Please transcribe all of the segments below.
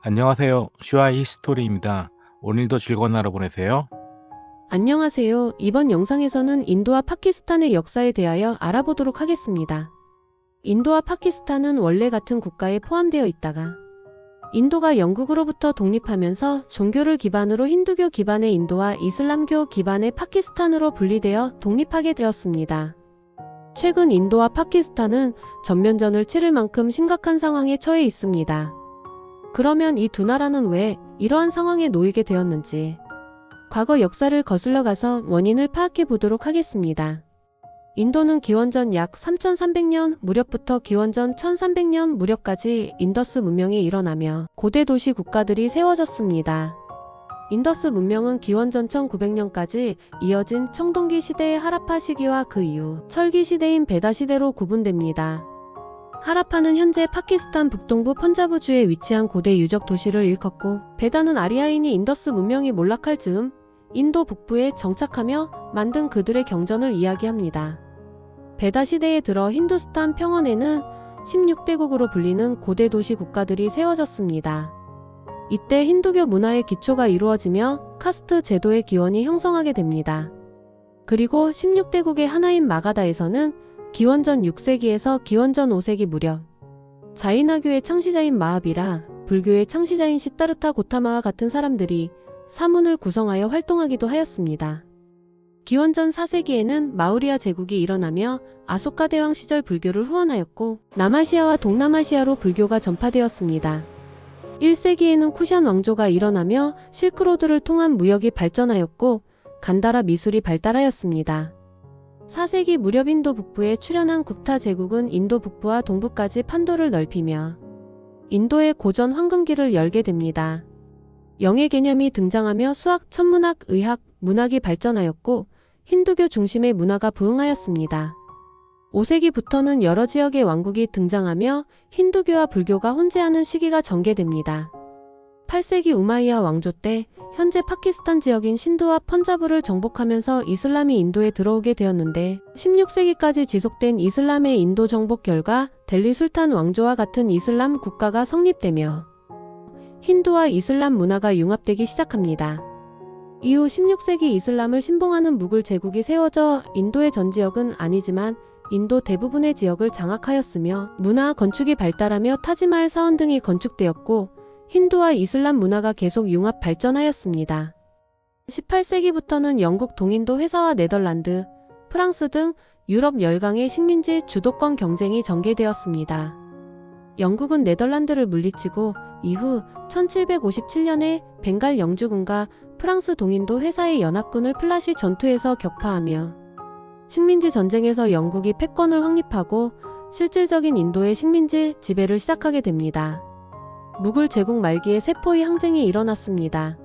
안녕하세요. 슈아 히스토리입니다. 오늘도 즐거운 하루 보내세요. 안녕하세요. 이번 영상에서는 인도와 파키스탄의 역사에 대하여 알아보도록 하겠습니다. 인도와 파키스탄은 원래 같은 국가에 포함되어 있다가 인도가 영국으로부터 독립하면서 종교를 기반으로 힌두교 기반의 인도와 이슬람교 기반의 파키스탄으로 분리되어 독립하게 되었습니다. 최근 인도와 파키스탄은 전면전을 치를 만큼 심각한 상황에 처해 있습니다. 그러면 이 두 나라는 왜 이러한 상황에 놓이게 되었는지 과거 역사를 거슬러 가서 원인을 파악해 보도록 하겠습니다. 인도는 기원전 약 3300년 무렵부터 기원전 1300년 무렵까지 인더스 문명이 일어나며 고대 도시 국가들이 세워졌습니다. 인더스 문명은 기원전 1900년까지 이어진 청동기 시대의 하라파 시기와 그 이후 철기 시대인 베다 시대로 구분됩니다. 하라파는 현재 파키스탄 북동부 펀자브주에 위치한 고대 유적 도시를 일컫고, 베다는 아리아인이 인더스 문명이 몰락할 즈음 인도 북부에 정착하며 만든 그들의 경전을 이야기합니다. 베다 시대에 들어 힌두스탄 평원에는 16대국으로 불리는 고대 도시 국가들이 세워졌습니다. 이때 힌두교 문화의 기초가 이루어지며 카스트 제도의 기원이 형성하게 됩니다. 그리고 16대국의 하나인 마가다에서는 기원전 6세기에서 기원전 5세기 무렵 자이나교의 창시자인 마하비라, 불교의 창시자인 시타르타 고타마와 같은 사람들이 사문을 구성하여 활동하기도 하였습니다. 기원전 4세기에는 마우리아 제국이 일어나며 아소카 대왕 시절 불교를 후원하였고, 남아시아와 동남아시아로 불교가 전파되었습니다. 1세기에는 쿠샨 왕조가 일어나며 실크로드를 통한 무역이 발전하였고, 간다라 미술이 발달하였습니다. 4세기 무렵 인도 북부에 출현한 굽타 제국은 인도 북부와 동부까지 판도를 넓히며 인도의 고전 황금기를 열게 됩니다. 영의 개념이 등장하며 수학, 천문학, 의학, 문학이 발전하였고 힌두교 중심의 문화가 부흥하였습니다. 5세기부터는 여러 지역의 왕국이 등장하며 힌두교와 불교가 혼재하는 시기가 전개됩니다. 8세기 우마이야 왕조 때 현재 파키스탄 지역인 신드와 펀자브를 정복하면서 이슬람이 인도에 들어오게 되었는데, 16세기까지 지속된 이슬람의 인도 정복 결과 델리 술탄 왕조와 같은 이슬람 국가가 성립되며 힌두와 이슬람 문화가 융합되기 시작합니다. 이후 16세기 이슬람을 신봉하는 무굴 제국이 세워져 인도의 전 지역은 아니지만 인도 대부분의 지역을 장악하였으며, 문화 건축이 발달하며 타지마할 사원 등이 건축되었고 힌두와 이슬람 문화가 계속 융합 발전하였습니다. 18세기부터는 영국 동인도 회사와 네덜란드, 프랑스 등 유럽 열강의 식민지 주도권 경쟁이 전개되었습니다. 영국은 네덜란드를 물리치고 이후 1757년에 벵갈 영주군과 프랑스 동인도 회사의 연합군을 플라시 전투에서 격파하며 식민지 전쟁에서 영국이 패권을 확립하고 실질적인 인도의 식민지 지배를 시작하게 됩니다. 무굴 제국 말기에 세포이 항쟁이 일어났습니다.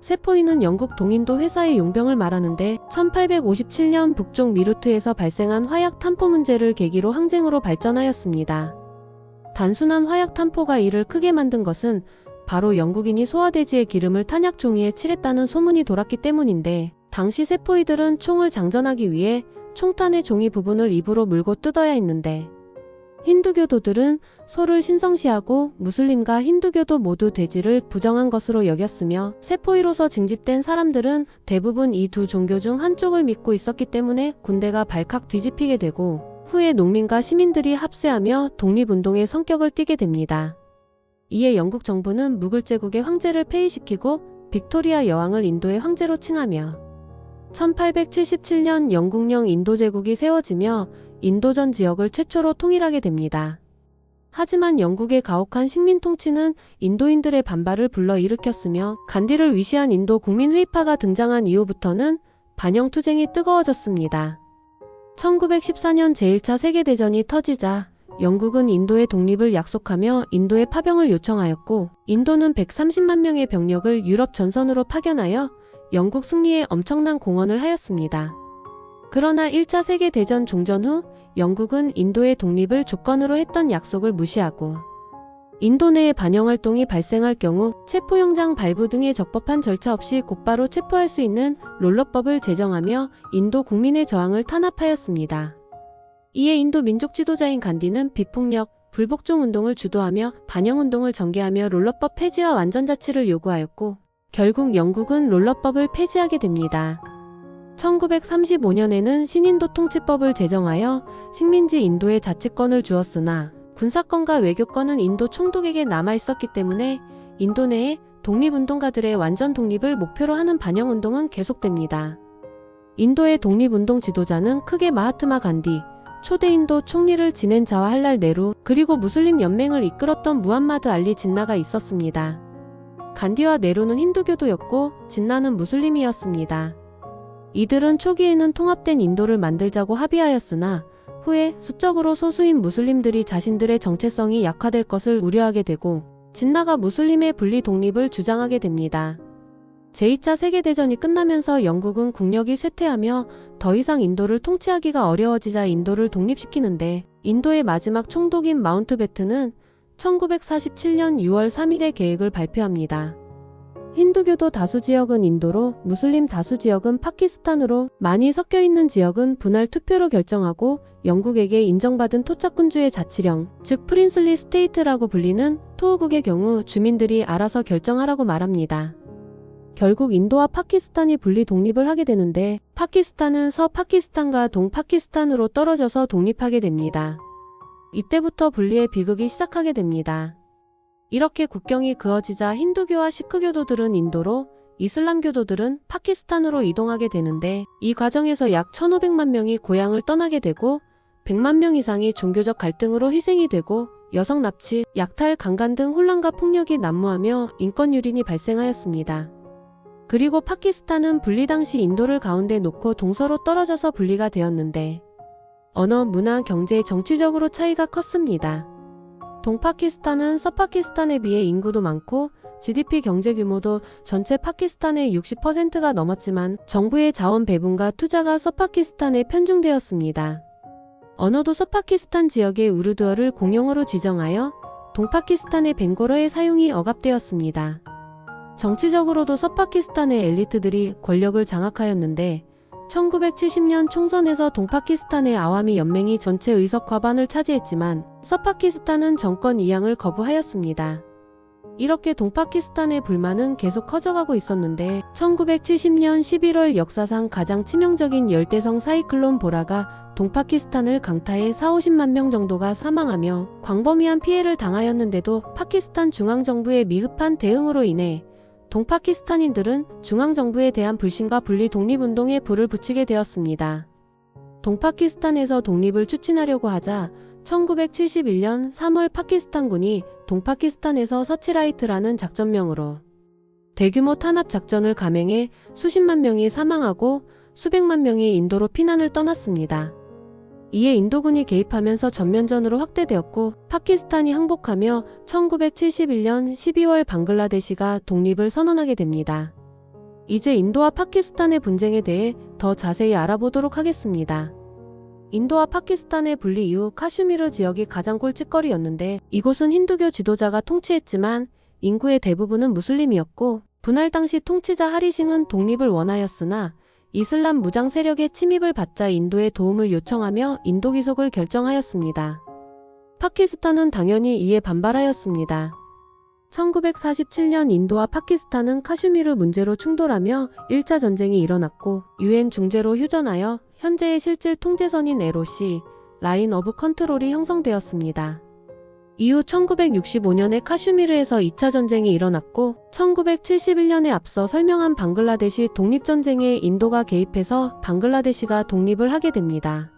세포이는 영국 동인도 회사의 용병을 말하는데, 1857년 북쪽 미루트에서 발생한 화약 탐포 문제를 계기로 항쟁으로 발전하였습니다. 단순한 화약 탐포가 이를 크게 만든 것은 바로 영국인이 소화돼지의 기름을 탄약 종이에 칠했다는 소문이 돌았기 때문인데, 당시 세포이들은 총을 장전하기 위해 총탄의 종이 부분을 입으로 물고 뜯어야 했는데, 힌두교도들은 소를 신성시하고 무슬림과 힌두교도 모두 돼지를 부정한 것으로 여겼으며, 세포이로서 징집된 사람들은 대부분 이 두 종교 중 한쪽을 믿고 있었기 때문에 군대가 발칵 뒤집히게 되고, 후에 농민과 시민들이 합세하며 독립운동의 성격을 띠게 됩니다. 이에 영국 정부는 무굴 제국의 황제를 폐위시키고 빅토리아 여왕을 인도의 황제로 칭하며 1877년 영국령 인도 제국이 세워지며 인도 전 지역을 최초로 통일하게 됩니다. 하지만 영국의 가혹한 식민 통치는 인도인들의 반발을 불러일으켰으며, 간디를 위시한 인도 국민회의파가 등장한 이후부터는 반영투쟁이 뜨거워졌습니다. 1914년 제1차 세계대전이 터지자 영국은 인도의 독립을 약속하며 인도에 파병을 요청하였고, 인도는 130만 명의 병력을 유럽 전선으로 파견하여 영국 승리에 엄청난 공헌을 하였습니다. 그러나 1차 세계대전 종전 후 영국은 인도의 독립을 조건으로 했던 약속을 무시하고, 인도 내에 반영활동이 발생할 경우 체포영장 발부 등의 적법한 절차 없이 곧바로 체포할 수 있는 롤러법을 제정하며 인도 국민의 저항을 탄압하였습니다. 이에 인도 민족 지도자인 간디는 비폭력, 불복종 운동을 주도하며 반영운동을 전개하며 롤러법 폐지와 완전자치를 요구하였고 결국 영국은 롤러법을 폐지하게 됩니다. 1935년에는 신인도 통치법을 제정하여 식민지 인도에 자치권을 주었으나 군사권과 외교권은 인도 총독에게 남아있었기 때문에 인도 내에 독립운동가들의 완전 독립을 목표로 하는 반영운동은 계속됩니다. 인도의 독립운동 지도자는 크게 마하트마 간디, 초대 인도 총리를 지낸 자와할랄 네루, 그리고 무슬림 연맹을 이끌었던 무함마드 알리 진나가 있었습니다. 간디와 네루는 힌두교도였고 진나는 무슬림이었습니다. 이들은 초기에는 통합된 인도를 만들자고 합의하였으나 후에 수적으로 소수인 무슬림들이 자신들의 정체성이 약화될 것을 우려하게 되고 진나가 무슬림의 분리 독립을 주장하게 됩니다. 제2차 세계대전이 끝나면서 영국은 국력이 쇠퇴하며 더 이상 인도를 통치하기가 어려워지자 인도를 독립시키는데 인도의 마지막 총독인 마운트베튼은 1947년 6월 3일에 계획을 발표합니다. 힌두교도 다수 지역은 인도로, 무슬림 다수 지역은 파키스탄으로, 많이 섞여있는 지역은 분할 투표로 결정하고 영국에게 인정받은 토착군주의 자치령, 즉 프린슬리 스테이트라고 불리는 토호국의 경우 주민들이 알아서 결정하라고 말합니다. 결국 인도와 파키스탄이 분리 독립을 하게 되는데 파키스탄은 서파키스탄과 동파키스탄으로 떨어져서 독립하게 됩니다. 이때부터 분리의 비극이 시작하게 됩니다. 이렇게 국경이 그어지자 힌두교와 시크교도들은 인도로, 이슬람교도들은 파키스탄으로 이동하게 되는데 이 과정에서 약 1500만 명이 고향을 떠나게 되고 100만 명 이상이 종교적 갈등으로 희생이 되고 여성 납치, 약탈, 강간 등 혼란과 폭력이 난무하며 인권 유린이 발생하였습니다. 그리고 파키스탄은 분리 당시 인도를 가운데 놓고 동서로 떨어져서 분리가 되었는데 언어, 문화, 경제, 정치적으로 차이가 컸습니다. 동파키스탄은 서파키스탄에 비해 인구도 많고 GDP 경제 규모도 전체 파키스탄의 60%가 넘었지만 정부의 자원 배분과 투자가 서파키스탄에 편중되었습니다. 언어도 서파키스탄 지역의 우르두어를 공용어로 지정하여 동파키스탄의 벵골어의 사용이 억압되었습니다. 정치적으로도 서파키스탄의 엘리트들이 권력을 장악하였는데 1970년 총선에서 동파키스탄의 아와미 연맹이 전체 의석 과반을 차지했지만 서파키스탄은 정권 이양을 거부하였습니다. 이렇게 동파키스탄의 불만은 계속 커져가고 있었는데 1970년 11월 역사상 가장 치명적인 열대성 사이클론 보라가 동파키스탄을 강타해 40~50만 명 정도가 사망하며 광범위한 피해를 당하였는데도 파키스탄 중앙정부의 미흡한 대응으로 인해 동파키스탄인들은 중앙정부에 대한 불신과 분리 독립운동에 불을 붙이게 되었습니다. 동파키스탄에서 독립을 추진하려고 하자 1971년 3월 파키스탄군이 동파키스탄에서 서치라이트라는 작전명으로 대규모 탄압 작전을 감행해 수십만 명이 사망하고 수백만 명이 인도로 피난을 떠났습니다. 이에 인도군이 개입하면서 전면전으로 확대되었고 파키스탄이 항복하며 1971년 12월 방글라데시가 독립을 선언하게 됩니다. 이제 인도와 파키스탄의 분쟁에 대해 더 자세히 알아보도록 하겠습니다. 인도와 파키스탄의 분리 이후 카슈미르 지역이 가장 골칫거리였는데 이곳은 힌두교 지도자가 통치했지만 인구의 대부분은 무슬림이었고 분할 당시 통치자 하리싱은 독립을 원하였으나 이슬람 무장 세력의 침입을 받자 인도에 도움을 요청하며 인도 귀속을 결정하였습니다. 파키스탄은 당연히 이에 반발하였습니다. 1947년 인도와 파키스탄은 카슈미르 문제로 충돌하며 1차 전쟁이 일어났고 UN 중재로 휴전하여 현재의 실질 통제선인 LOC, 라인 오브 컨트롤이 형성되었습니다. 이후 1965년에 카슈미르에서 2차 전쟁이 일어났고 1971년에 앞서 설명한 방글라데시 독립전쟁에 인도가 개입해서 방글라데시가 독립을 하게 됩니다.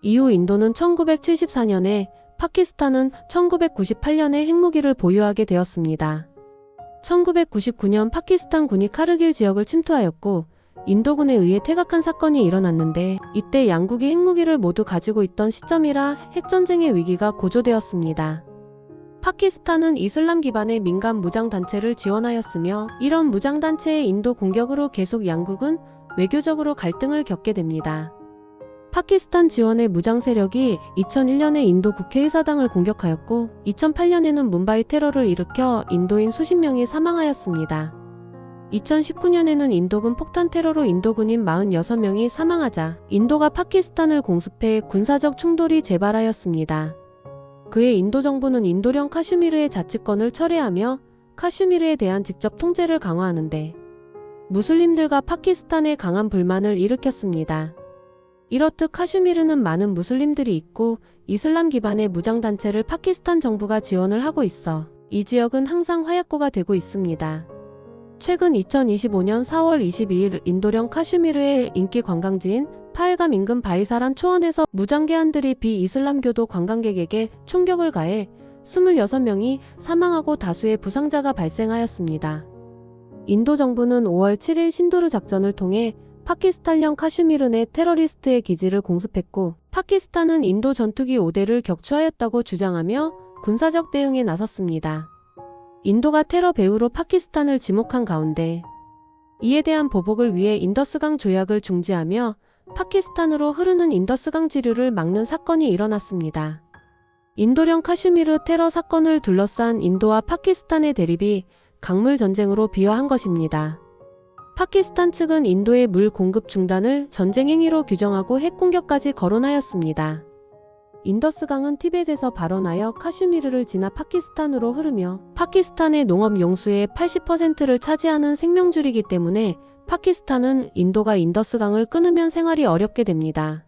이후 인도는 1974년에, 파키스탄은 1998년에 핵무기를 보유하게 되었습니다. 1999년 파키스탄군이 카르길 지역을 침투하였고 인도군에 의해 퇴각한 사건이 일어났는데 이때 양국이 핵무기를 모두 가지고 있던 시점이라 핵전쟁의 위기가 고조되었습니다. 파키스탄은 이슬람 기반의 민간 무장단체를 지원하였으며 이런 무장단체의 인도 공격으로 계속 양국은 외교적으로 갈등을 겪게 됩니다. 파키스탄 지원의 무장 세력이 2001년에 인도 국회의사당을 공격하였고 2008년에는 뭄바이 테러를 일으켜 인도인 수십 명이 사망하였습니다. 2019년에는 인도군 폭탄 테러로 인도군인 46명이 사망하자 인도가 파키스탄을 공습해 군사적 충돌이 재발하였습니다. 그해 인도 정부는 인도령 카슈미르의 자치권을 철회하며 카슈미르에 대한 직접 통제를 강화하는데 무슬림들과 파키스탄에 강한 불만을 일으켰습니다. 이렇듯 카슈미르는 많은 무슬림들이 있고 이슬람 기반의 무장단체를 파키스탄 정부가 지원을 하고 있어 이 지역은 항상 화약고가 되고 있습니다. 최근 2025년 4월 22일 인도령 카슈미르의 인기 관광지인 파헬감 인근 바이사란 초원에서 무장개한들이 비이슬람교도 관광객에게 총격을 가해 26명이 사망하고 다수의 부상자가 발생하였습니다. 인도 정부는 5월 7일 신도르 작전을 통해 파키스탄령 카슈미르 내 테러리스트의 기지를 공습했고 파키스탄은 인도 전투기 5대를 격추하였다고 주장하며 군사적 대응에 나섰습니다. 인도가 테러 배후로 파키스탄을 지목한 가운데 이에 대한 보복을 위해 인더스강 조약을 중지하며 파키스탄으로 흐르는 인더스강 지류를 막는 사건이 일어났습니다. 인도령 카슈미르 테러 사건을 둘러싼 인도와 파키스탄의 대립이 강물 전쟁으로 비화한 것입니다. 파키스탄 측은 인도의 물 공급 중단을 전쟁 행위로 규정하고 핵 공격까지 거론하였습니다. 인더스강은 티벳에서 발원하여 카슈미르를 지나 파키스탄으로 흐르며 파키스탄의 농업 용수의 80%를 차지하는 생명줄이기 때문에 파키스탄은 인도가 인더스강을 끊으면 생활이 어렵게 됩니다.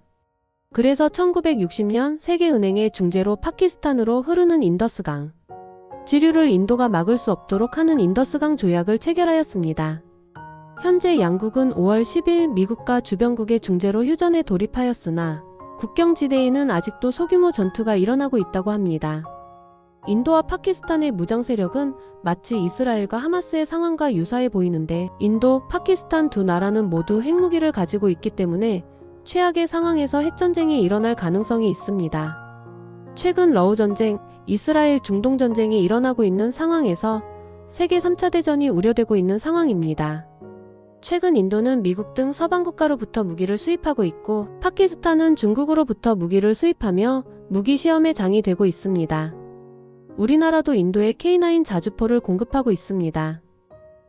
그래서 1960년 세계은행의 중재로 파키스탄으로 흐르는 인더스강 지류를 인도가 막을 수 없도록 하는 인더스강 조약을 체결하였습니다. 현재 양국은 5월 10일 미국과 주변국의 중재로 휴전에 돌입하였으나 국경지대에는 아직도 소규모 전투가 일어나고 있다고 합니다. 인도와 파키스탄의 무장 세력은 마치 이스라엘과 하마스의 상황과 유사해 보이는데 인도, 파키스탄 두 나라는 모두 핵무기를 가지고 있기 때문에 최악의 상황에서 핵전쟁이 일어날 가능성이 있습니다. 최근 러우전쟁, 이스라엘 중동전쟁이 일어나고 있는 상황에서 세계 3차 대전이 우려되고 있는 상황입니다. 최근 인도는 미국 등 서방 국가로부터 무기를 수입하고 있고 파키스탄은 중국으로부터 무기를 수입하며 무기 시험의 장이 되고 있습니다. 우리나라도 인도에 K9 자주포를 공급하고 있습니다.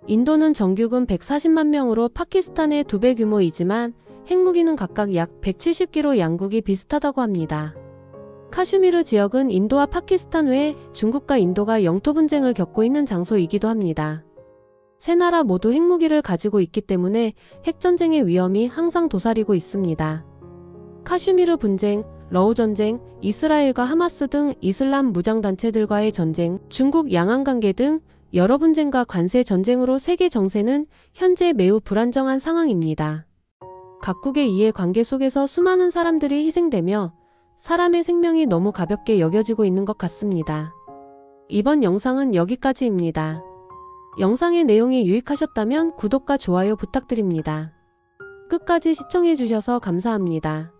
인도는 정규군 140만 명으로 파키스탄의 2배 규모이지만 핵무기는 각각 약 170kg 양국이 비슷하다고 합니다. 카슈미르 지역은 인도와 파키스탄 외에 중국과 인도가 영토 분쟁을 겪고 있는 장소이기도 합니다. 세 나라 모두 핵무기를 가지고 있기 때문에 핵전쟁의 위험이 항상 도사리고 있습니다. 카슈미르 분쟁, 러우전쟁, 이스라엘과 하마스 등 이슬람 무장단체들과의 전쟁, 중국 양안관계 등 여러 분쟁과 관세 전쟁으로 세계 정세는 현재 매우 불안정한 상황입니다. 각국의 이해 관계 속에서 수많은 사람들이 희생되며 사람의 생명이 너무 가볍게 여겨지고 있는 것 같습니다. 이번 영상은 여기까지입니다. 영상의 내용이 유익하셨다면 구독과 좋아요 부탁드립니다. 끝까지 시청해주셔서 감사합니다.